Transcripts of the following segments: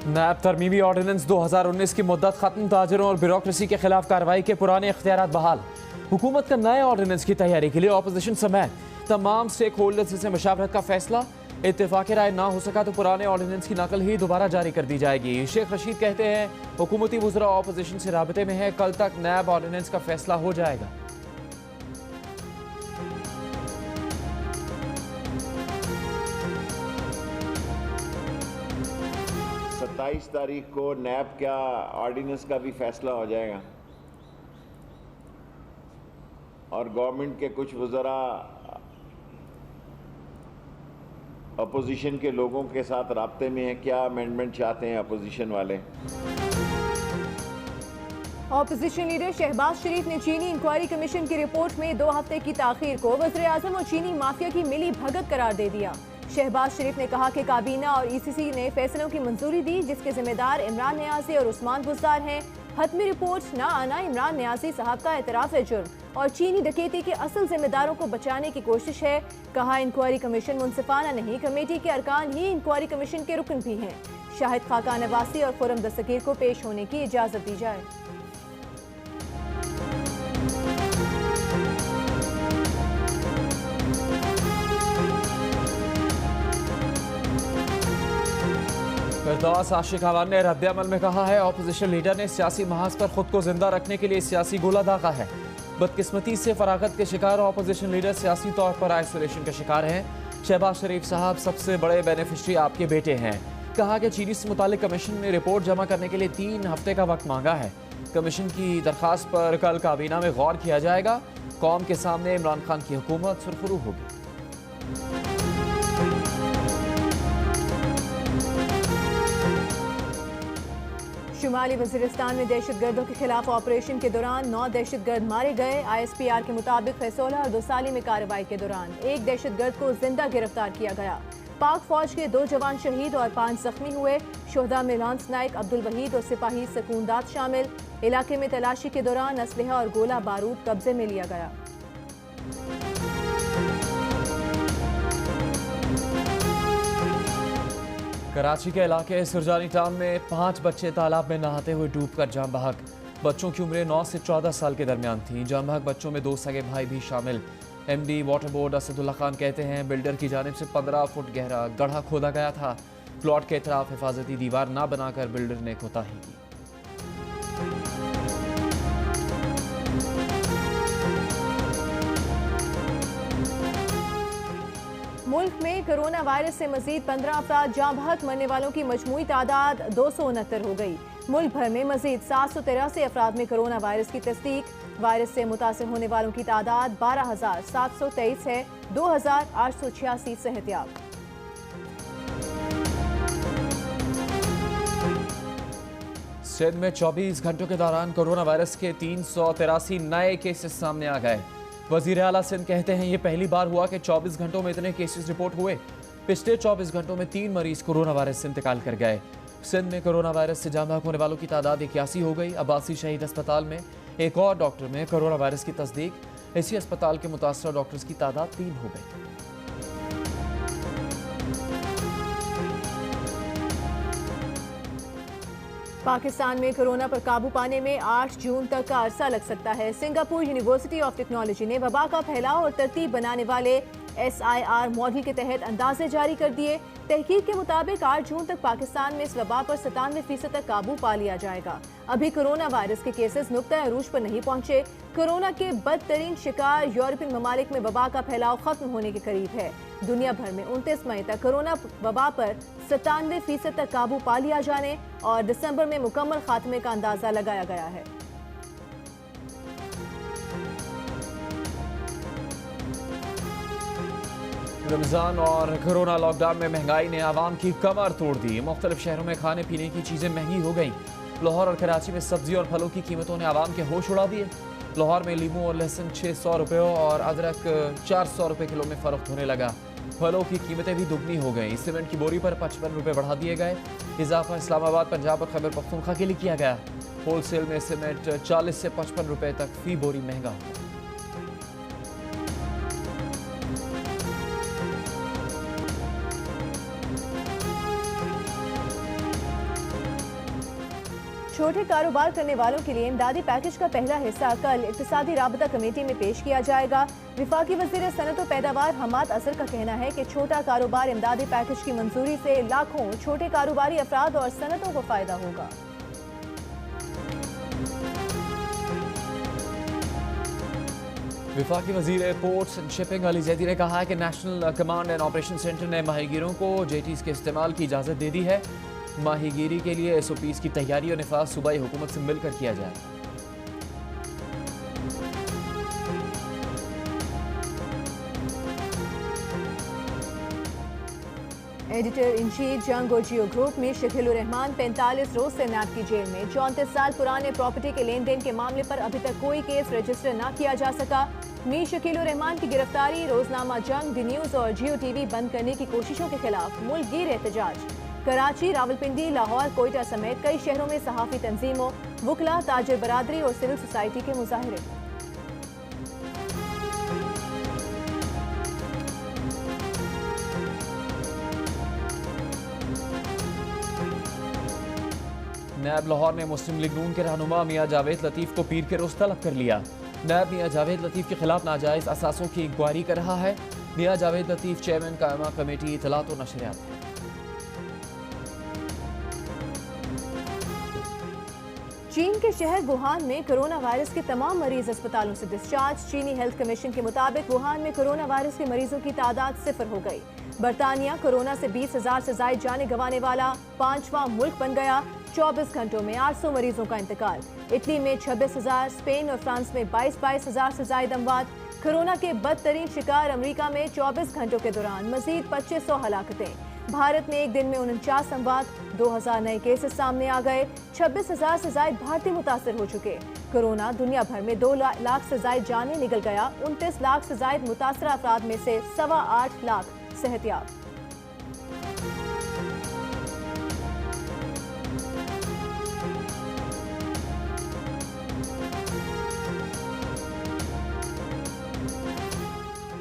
नैब तरमीमी ordinance 2019 की मुद्दत खत्म, ताजरों और ब्यूरोक्रेसी के खिलाफ कार्रवाई के पुराने इख्तियारात बहाल। हुकूमत का नए ऑर्डिनेंस की तैयारी के लिए अपोजिशन समेत तमाम स्टेक होल्डर्स से मशावरत का फैसला। इत्तेफाक राय ना हो सका तो पुराने ऑर्डिनेंस की नकल ही दोबारा जारी कर दी जाएगी। शेख रशीद कहते हैं हुकूमती वुज़रा अपोजिशन से राबते में है, कल तक नैब ऑर्डिनेंस का फैसला हो जाएगा। 27 तारीख को नैब का ऑर्डिनेंस का भी फैसला हो जाएगा और गवर्नमेंट के कुछ वज़रा अपोजिशन के लोगों के साथ राब्ते में है, क्या अमेंडमेंट चाहते हैं अपोजिशन वाले। ऑपोजिशन लीडर शहबाज शरीफ ने चीनी इंक्वायरी कमीशन की रिपोर्ट में 2 हफ्ते की ताखीर को वज़ीर-ए-आज़म और चीनी माफिया की मिली भगत करार दे दिया। शहबाज शरीफ ने कहा कि काबीना और ईसीसी ने फैसलों की मंजूरी दी जिसके जिम्मेदार इमरान नियाज़ी और उस्मान बुज़दार हैं। हतमी रिपोर्ट न आना इमरान नियाज़ी साहब का एतराफ़ है जुर्म और चीनी डकैती के असल जिम्मेदारों को बचाने की कोशिश है। कहा इंक्वायरी कमीशन मुनसिफाना नहीं, कमेटी के अरकान ही इंक्वायरी कमीशन के रुकन भी हैं। शाहिद खाकान नवासी और खुरम दस्तगीर को पेश होने की इजाज़त दी जाए। फिरदौस आशिक अवान ने रद्द-ए-अमल में कहा है अपोजिशन लीडर ने सियासी महाज पर खुद को जिंदा रखने के लिए सियासी गोला दागा है। बदकिस्मती से फरागत के शिकार अपोजिशन लीडर सियासी तौर पर आइसोलेशन का शिकार हैं। शहबाज शरीफ साहब सबसे बड़े बेनिफिशरी आपके बेटे हैं। कहा कि चीनी से मुतालिक कमीशन ने रिपोर्ट जमा करने के लिए 3 हफ्ते का वक्त मांगा है। कमीशन की दरख्वास्त पर कल काबीना में गौर किया जाएगा। कौम के सामने इमरान खान की हुकूमत सुरखरू होगी। शुमाली वज़ीरिस्तान में दहशतगर्दों के खिलाफ ऑपरेशन के दौरान 9 दहशतगर्द मारे गए। ISPR के मुताबिक फैसोला और दोसाली में कार्रवाई के दौरान 1 दहशतगर्द को जिंदा गिरफ्तार किया गया। पाक फौज के 2 जवान शहीद और 5 जख्मी हुए। शोहदा में लांस नाइक अब्दुल वहीद और सिपाही सकूनदात शामिल। इलाके में तलाशी के दौरान असलहा और गोला बारूद कब्जे में लिया गया। कराची के इलाके सुरजानी टाउन में 5 बच्चे तालाब में नहाते हुए डूबकर जान बहक। बच्चों की उम्रें 9 से 14 साल के दरमियान थी। जान बहक बच्चों में 2 सगे भाई भी शामिल। MD water board Asadullah Khan कहते हैं बिल्डर की जानिब से 15 फुट गहरा गड्ढा खोदा गया था। प्लॉट के इतराफ हिफाजती दीवार न बनाकर बिल्डर ने कोताही की। मुल्क में कोरोना वायरस से मजीद 15 अफराद जाँ बहक, मरने वालों की मजमूई तादाद 269 हो गई। मुल्क भर में मजीद 783 अफराद में कोरोना वायरस की तस्दीक। वायरस से मुतासिर होने वालों की तादाद 12,723 है। 2,886 सेहतियाब। सिंध में 24 घंटों के दौरान कोरोना वायरस के 383 नए केसेस सामने आ गए। वजीर आला सिंध कहते हैं ये पहली बार हुआ कि 24 घंटों में इतने केसेस रिपोर्ट हुए। पिछले 24 घंटों में 3 मरीज कोरोना वायरस से इंतकाल कर गए। सिंध में कोरोना वायरस से जान बहक होने वालों की तादाद 81 हो गई। अब्बासी शहीद अस्पताल में एक और डॉक्टर में कोरोना वायरस की तस्दीक। इसी अस्पताल के मुतासरा डॉक्टर्स की तादाद 3 हो गई। पाकिस्तान में कोरोना पर काबू पाने में 8 जून तक का अरसा लग सकता है। सिंगापुर यूनिवर्सिटी ऑफ टेक्नोलॉजी ने वबा का फैलाव और तरतीब बनाने वाले SIR मॉडल के तहत अंदाजे जारी कर दिए। तहकीक के मुताबिक 8 जून तक पाकिस्तान में इस वबा पर 97% तक काबू पा लिया जाएगा। अभी कोरोना वायरस के केसेस नुक्ता अरूज पर नहीं पहुंचे। कोरोना के बदतरीन शिकार यूरोपियन ममालिक में वबा का फैलाव खत्म होने के करीब है। दुनिया भर में 29 मई तक कोरोना वबा पर 97% तक काबू पा लिया जाने और दिसंबर में मुकम्मल खात्मे का अंदाजा लगाया गया है। रमजान और कोरोना लॉकडाउन में महंगाई ने आवाम की कमर तोड़ दी। मुख्तलिफ शहरों में खाने पीने की चीजें महंगी हो गई। लाहौर और कराची में सब्जी और फलों की कीमतों ने आवाम के होश उड़ा दिए। लाहौर में लीमू और लहसुन 600 रुपये और अदरक 400 रुपये किलो में फरोख्त होने लगा। फलों की कीमतें भी दुगनी हो गई। सीमेंट की बोरी पर 55 रुपये बढ़ा दिए गए। इजाफा इस्लामाबाद, पंजाब और खैबर पख्तूनख्वा के लिए किया गया। होलसेल में सीमेंट 40 से 55 रुपये तक फी बोरी महंगा हुआ। छोटे कारोबार करने वालों के लिए इमदादी पैकेज का पहला हिस्सा कल इक्तिसादी राबता कमेटी में पेश किया जाएगा। विफाकी वज़ीर सनत व पैदावार हमाद असर का कहना है कि छोटा कारोबार इमदादी पैकेज की मंजूरी से लाखों छोटे कारोबारी अफराद और सनतों को फायदा होगा। विफाकी वज़ीर airports and shipping Ali Zaidi ने कहा है कि national command and operation centre ने माहीगीरों को जेटीज़ के इस्तेमाल की इजाज़त दे दी है। माहीगीरी के लिए SOPs की तैयारी और निफाज सूबाई हुकूमत से मिलकर किया जाए। Editor in chief Jango Jio group में शकील रहमान 45 रोज से नैब की जेल में। 34 साल पुराने प्रॉपर्टी के लेन देन के मामले पर अभी तक कोई केस रजिस्टर न किया जा सका। मीर शकील रहमान की गिरफ्तारी, रोजनामा जंग, दी न्यूज और जियो टीवी बंद करने की कोशिशों के खिलाफ मुल्क गिर एहतजाज। कराची, रावलपिंडी, लाहौर, कोयटा समेत कई शहरों में सहाफी तंजीमों, वुकला, ताजिर बरादरी और सिविल सोसाइटी के मुजाहरे। नैब लाहौर ने मुस्लिम लीग नून के रहनुमा मियां जावेद लतीफ को पीर के रोज तलब कर लिया। नैब मियां जावेद लतीफ के खिलाफ नाजायज असासों की इंक्वायरी कर रहा है। मियां जावेद लतीफ चेयरमैन कायमा कमेटी इतलात और नशरियात है। चीन के शहर वुहान में कोरोना वायरस के तमाम मरीज अस्पतालों से डिस्चार्ज। चीनी हेल्थ कमीशन के मुताबिक वुहान में कोरोना वायरस के मरीजों की तादाद 0 हो गई। बरतानिया कोरोना से 20,000 से जायद जाने गंवाने वाला 5वां मुल्क बन गया। 24 घंटों में 800 मरीजों का इंतकाल। इटली में 26,000, स्पेन और फ्रांस में 22,000 से जायद अमवात। कोरोना के बदतरीन शिकार अमेरिका में 24 घंटों के दौरान मजीद 2500 हलाकतें। भारत में एक दिन में 49 अमवात, 2000 नए केसेस सामने आ गए। 26,000 से जायद भारतीय मुतासर हो चुके। कोरोना दुनिया भर में 2 लाख से जायद जाने निकल गया। 29 लाख से जायद मुतासरा अफराद में से 8.25 लाख सेहतियाब।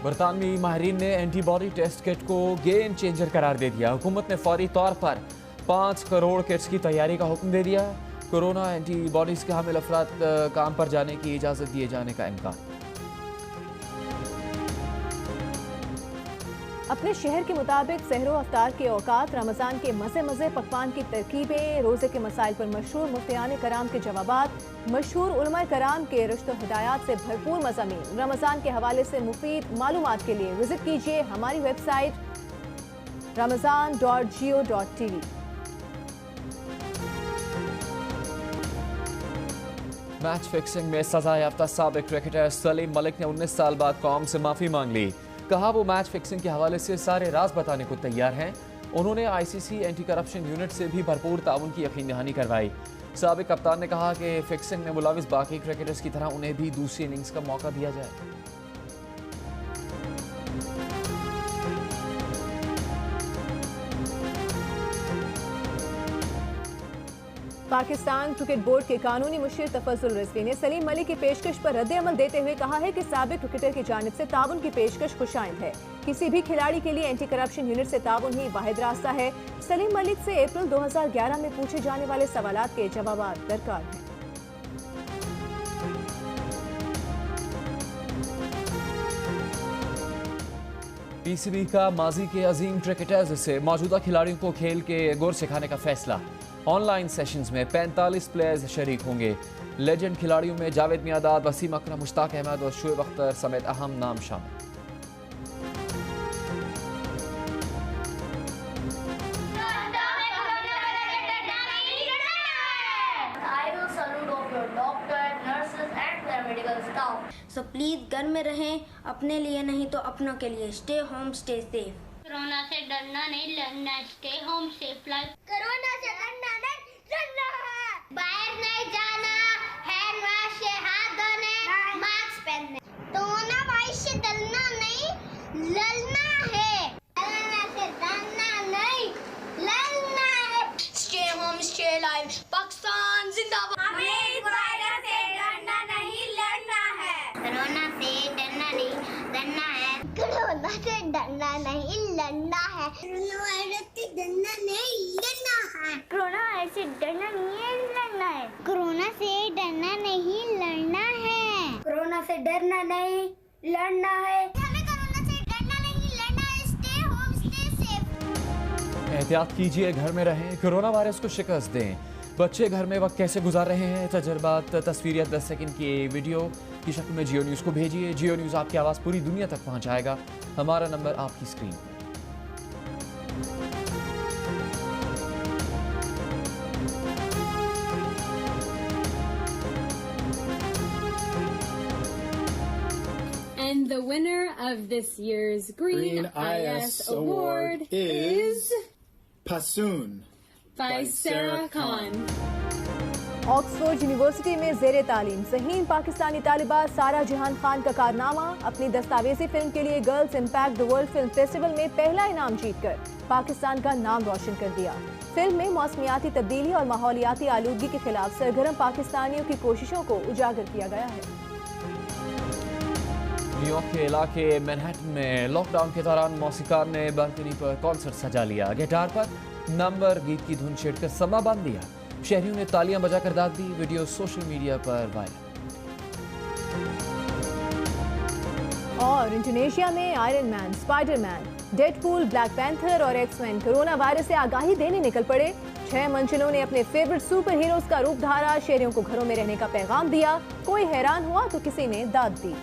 बरतानवी माहिरीन ने एंटीबॉडी टेस्ट किट को गेम चेंजर करार दे दिया। हुकूमत ने फौरी तौर पर 5 करोड़ किट्स की तैयारी का हुक्म दे दिया। कोरोना एंटीबॉडीज के हामिल अफराद काम पर जाने की इजाज़त दिए जाने का इम्कान। अपने शहर के मुताबिक सहरो अफ्तार के औकात, रमज़ान के मज़े मज़े पकवान की तरकीबें, रोज़े के मसाइल पर मशहूर मुफ्तियान कराम के जवाबात, मशहूर उलमा कराम के रुश्त व हिदायत से भरपूर मज़ामीन। रमज़ान के हवाले से मुफीद मालूमात के लिए विजिट कीजिए हमारी वेबसाइट ramazan.geo.tv। मैच फिक्सिंग में सजा याफ्ता साबिक क्रिकेटर सलीम मलिक ने 19 साल बाद कौम से माफ़ी मांग ली। कहा वो मैच फिक्सिंग के हवाले से सारे राज बताने को तैयार हैं। उन्होंने ICC एंटी करप्शन यूनिट से भी भरपूर ताउन की यकीन दहानी करवाई। साबिक कप्तान ने कहा कि फिक्सिंग में मुलविस बाकी क्रिकेटर्स की तरह उन्हें भी दूसरी इनिंग्स का मौका दिया जाए। पाकिस्तान क्रिकेट बोर्ड के कानूनी मुशीर तफज्जुल रिजवी ने सलीम मलिक की पेशकश पर रद्द अमल देते हुए कहा है कि साबिक क्रिकेटर की जानिब से ताउन की पेशकश खुशाइंद है। किसी भी खिलाड़ी के लिए एंटी करप्शन यूनिट से ताउन ही वाहिद रास्ता है। सलीम मलिक से अप्रैल 2011 में पूछे जाने वाले सवालात के जवाब दरकार हैं। PCB का माजी के अजीम क्रिकेटर्स से मौजूदा खिलाड़ियों को खेल के गुर सिखाने का फैसला। ऑनलाइन सेशंस में 45 प्लेयर्स शरीक होंगे। लेजेंड खिलाड़ियों में जावेद मियादाद, वसीम अकरम, मुश्ताक अहमद और शुएब अख्तर समेत अहम नाम शामिल। So please घर में रहें, अपने लिए नहीं तो अपनों के लिए। Stay home, stay safe. Corona से डरना नहीं, लड़ना। Stay home, safe life. Corona से डरना नहीं, लड़ना है। बाहर नहीं जाना, हैंड वॉश से हाथ धोने, मास्क पहनने। कोरोना वायरस से डरना नहीं, लड़ना है। कोरोना से डरना नहीं, लड़ना है। Stay home, stay life. Pakistan जिंदाबाद। हमें इस वायरस से डरना नहीं, लड़ना है। कोरोना से डरना नहीं, लड़ना है। कोरोना से डरना नहीं, लड़ना है। कोरोना वायरस से डरना नहीं, लड़ना है। कोरोना वायरस से डरना नहीं है, लड़ना है। कोरोना से डरना नहीं, लड़ना है। कोरोना से डरना नहीं, लड़ना है। हमें कोरोना से डरना नहीं, लड़ना है। Stay home, stay safe. एहतियात कीजिए, घर में रहें, कोरोना वायरस को शिकस्त दें। बच्चे घर में वक्त कैसे गुजार रहे हैं, तजर्बात, तस्वीरें 10 सेकंड की वीडियो की शक्ल में जियो न्यूज़ को भेजिए। जियो न्यूज़ आपकी आवाज़ पूरी दुनिया तक पहुंचाएगा। हमारा नंबर आपकी स्क्रीन पर। And the winner of this year's Green IS Award is Passoon by Sarah Khan. Oxford university में जेर तालीम ज़हीन पाकिस्तानी तालिबा सारा जहान खान का कारनामा। अपनी दस्तावेजी फिल्म के लिए girls impact the world film festival में पहला इनाम जीतकर पाकिस्तान का नाम रोशन कर दिया। फिल्म में मौसमियाती तब्दीली और माहौलियाती आलूदगी के खिलाफ सरगर्म पाकिस्तानियों की कोशिशों को उजागर किया गया है। न्यूयॉर्क के इलाके मैनहट्टन में लॉकडाउन के दौरान मौसीकार ने बालकनी पर कॉन्सर्ट सजा लिया। गिटार पर नंबर गीत की धुन छेड़कर समा बांध दिया। शहरियों ने तालियां बजाकर दाद दी। वीडियो सोशल मीडिया पर वायरल। और इंडोनेशिया में iron man, Spiderman, Deadpool, black panther और एक्समैन कोरोना वायरस से आगाही देने निकल पड़े। 6 मंजिलों ने अपने फेवरेट सुपर हीरोज का रूप धारा। शहरियों को घरों में रहने का पैगाम दिया। कोई हैरान हुआ तो किसी ने दाद दी।